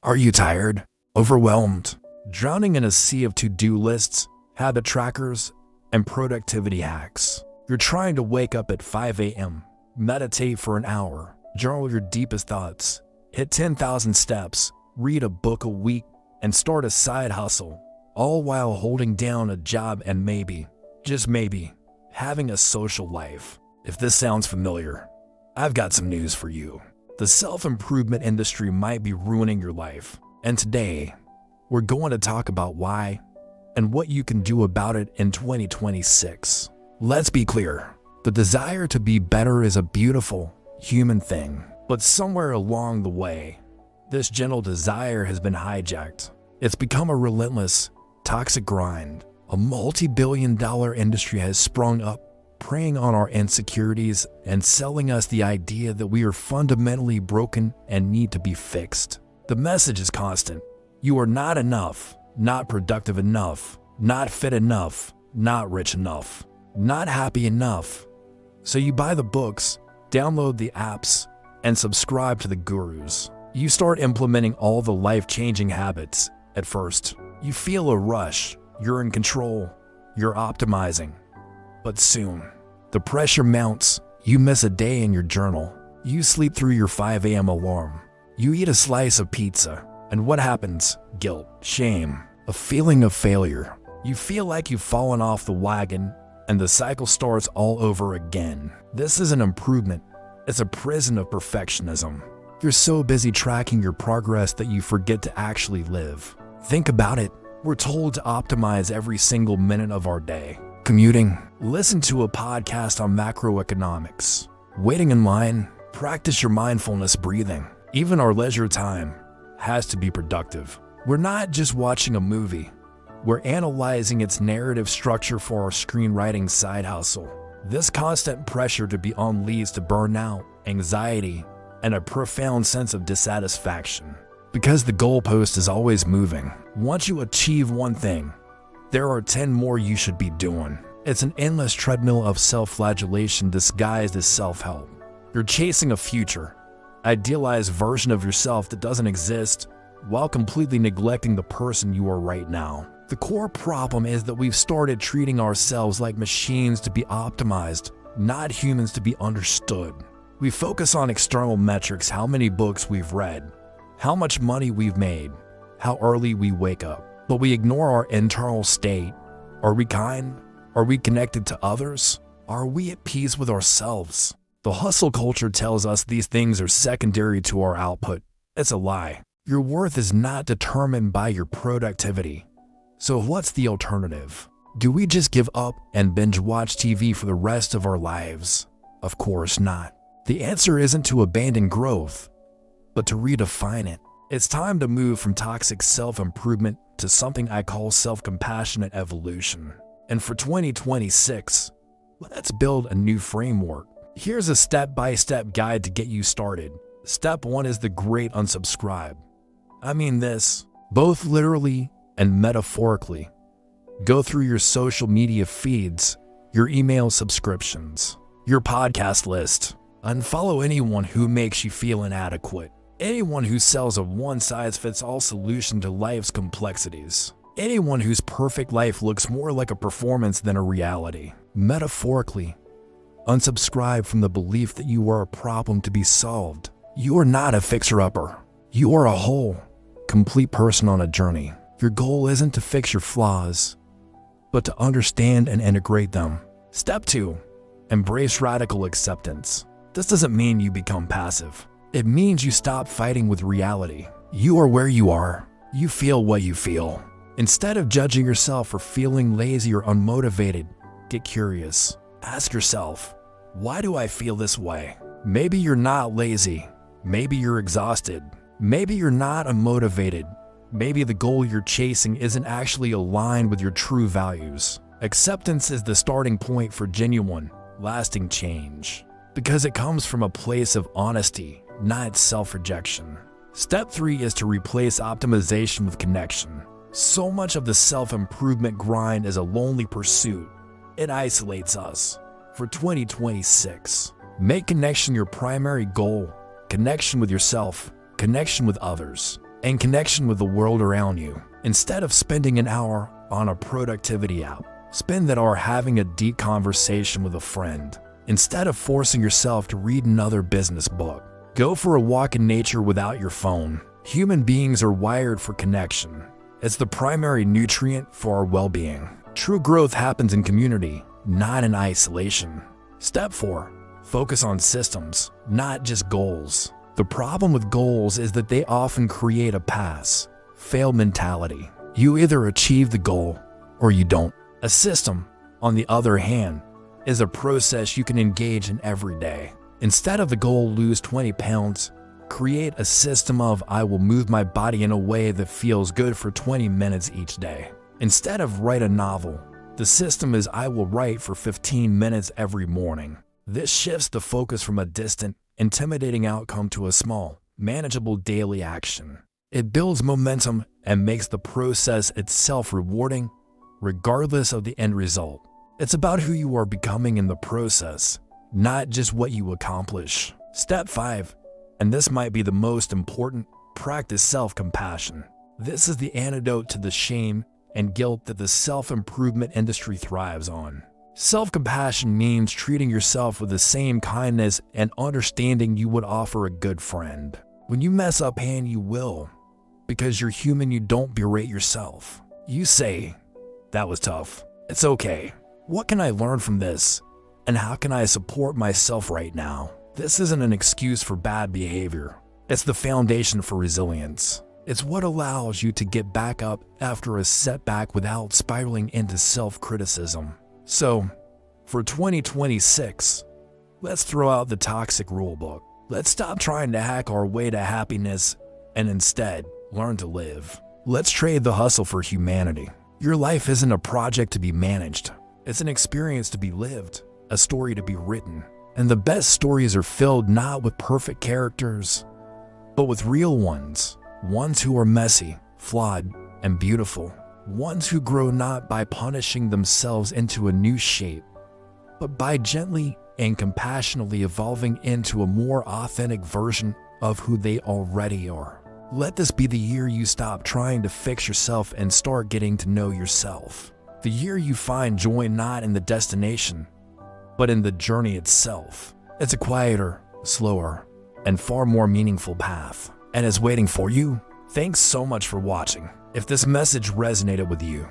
Are you tired? Overwhelmed? Drowning in a sea of to-do lists, habit trackers, and productivity hacks? You're trying to wake up at 5 a.m., meditate for an hour, journal your deepest thoughts, hit 10,000 steps, read a book a week, and start a side hustle, all while holding down a job and maybe, just maybe, having a social life. If this sounds familiar, I've got some news for you. The self-improvement industry might be ruining your life, and today, we're going to talk about why and what you can do about it in 2026. Let's be clear, the desire to be better is a beautiful, human thing, but somewhere along the way, this gentle desire has been hijacked. It's become a relentless, toxic grind. A multi-billion-dollar industry has sprung up, preying on our insecurities and selling us the idea that we are fundamentally broken and need to be fixed. The message is constant. You are not enough, not productive enough, not fit enough, not rich enough, not happy enough. So you buy the books, download the apps, and subscribe to the gurus. You start implementing all the life-changing habits. At first, you feel a rush. You're in control. You're optimizing. But soon, the pressure mounts. You miss a day in your journal. You sleep through your 5 a.m. alarm. You eat a slice of pizza. And what happens? Guilt, shame, a feeling of failure. You feel like you've fallen off the wagon, and the cycle starts all over again. This isn't improvement. It's a prison of perfectionism. You're so busy tracking your progress that you forget to actually live. Think about it. We're told to optimize every single minute of our day. Commuting, listen to a podcast on macroeconomics. Waiting in line, practice your mindfulness breathing. Even our leisure time has to be productive. We're not just watching a movie. We're analyzing its narrative structure for our screenwriting side hustle. This constant pressure to be on leads to burnout, anxiety, and a profound sense of dissatisfaction. Because the goalpost is always moving. Once you achieve one thing, there are 10 more you should be doing. It's an endless treadmill of self-flagellation disguised as self-help. You're chasing a future, idealized version of yourself that doesn't exist, while completely neglecting the person you are right now. The core problem is that we've started treating ourselves like machines to be optimized, not humans to be understood. We focus on external metrics, how many books we've read, how much money we've made, how early we wake up. But we ignore our internal state. Are we kind? Are we connected to others? Are we at peace with ourselves? The hustle culture tells us these things are secondary to our output. It's a lie. Your worth is not determined by your productivity. So what's the alternative? Do we just give up and binge watch TV for the rest of our lives? Of course not. The answer isn't to abandon growth, but to redefine it. It's time to move from toxic self-improvement to something I call self-compassionate evolution. And for 2026, let's build a new framework. Here's a step-by-step guide to get you started. Step 1 is the great unsubscribe. I mean this, both literally and metaphorically. Go through your social media feeds, your email subscriptions, your podcast list. Unfollow anyone who makes you feel inadequate. Anyone who sells a one-size-fits-all solution to life's complexities. Anyone whose perfect life looks more like a performance than a reality. Metaphorically, unsubscribe from the belief that you are a problem to be solved. You are not a fixer-upper. You are a whole, complete person on a journey. Your goal isn't to fix your flaws, but to understand and integrate them. Step 2, embrace radical acceptance. This doesn't mean you become passive. It means you stop fighting with reality. You are where you are. You feel what you feel. Instead of judging yourself for feeling lazy or unmotivated, get curious. Ask yourself, why do I feel this way? Maybe you're not lazy. Maybe you're exhausted. Maybe you're not unmotivated. Maybe the goal you're chasing isn't actually aligned with your true values. Acceptance is the starting point for genuine, lasting change, because it comes from a place of honesty, not self-rejection. Step 3 is to replace optimization with connection. So much of the self-improvement grind is a lonely pursuit. It isolates us. For 2026, make connection your primary goal. Connection with yourself, connection with others, and connection with the world around you. Instead of spending an hour on a productivity app, spend that hour having a deep conversation with a friend. Instead of forcing yourself to read another business book, go for a walk in nature without your phone. Human beings are wired for connection. It's the primary nutrient for our well-being. True growth happens in community, not in isolation. Step 4. Focus on systems, not just goals. The problem with goals is that they often create a pass-fail mentality. You either achieve the goal or you don't. A system, on the other hand, is a process you can engage in every day. Instead of the goal lose 20 pounds, create a system of I will move my body in a way that feels good for 20 minutes each day. Instead of write a novel, the system is I will write for 15 minutes every morning. This shifts the focus from a distant, intimidating outcome to a small, manageable daily action. It builds momentum and makes the process itself rewarding, regardless of the end result. It's about who you are becoming in the process, not just what you accomplish. Step 5, and this might be the most important, practice self-compassion. This is the antidote to the shame and guilt that the self-improvement industry thrives on. Self-compassion means treating yourself with the same kindness and understanding you would offer a good friend. When you mess up, and you will, because you're human, you don't berate yourself. You say, that was tough. It's okay. What can I learn from this? And how can I support myself right now? This isn't an excuse for bad behavior. It's the foundation for resilience. It's what allows you to get back up after a setback without spiraling into self-criticism. So, for 2026, let's throw out the toxic rulebook. Let's stop trying to hack our way to happiness and instead learn to live. Let's trade the hustle for humanity. Your life isn't a project to be managed. It's an experience to be lived, a story to be written. And the best stories are filled not with perfect characters, but with real ones. Ones who are messy, flawed, and beautiful. Ones who grow not by punishing themselves into a new shape, but by gently and compassionately evolving into a more authentic version of who they already are. Let this be the year you stop trying to fix yourself and start getting to know yourself. The year you find joy not in the destination, but in the journey itself. It's a quieter, slower, and far more meaningful path, and is waiting for you. Thanks so much for watching. If this message resonated with you,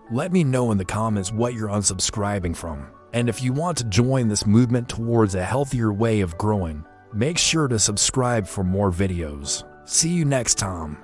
let me know in the comments what you're unsubscribing from. And if you want to join this movement towards a healthier way of growing, make sure to subscribe for more videos. See you next time.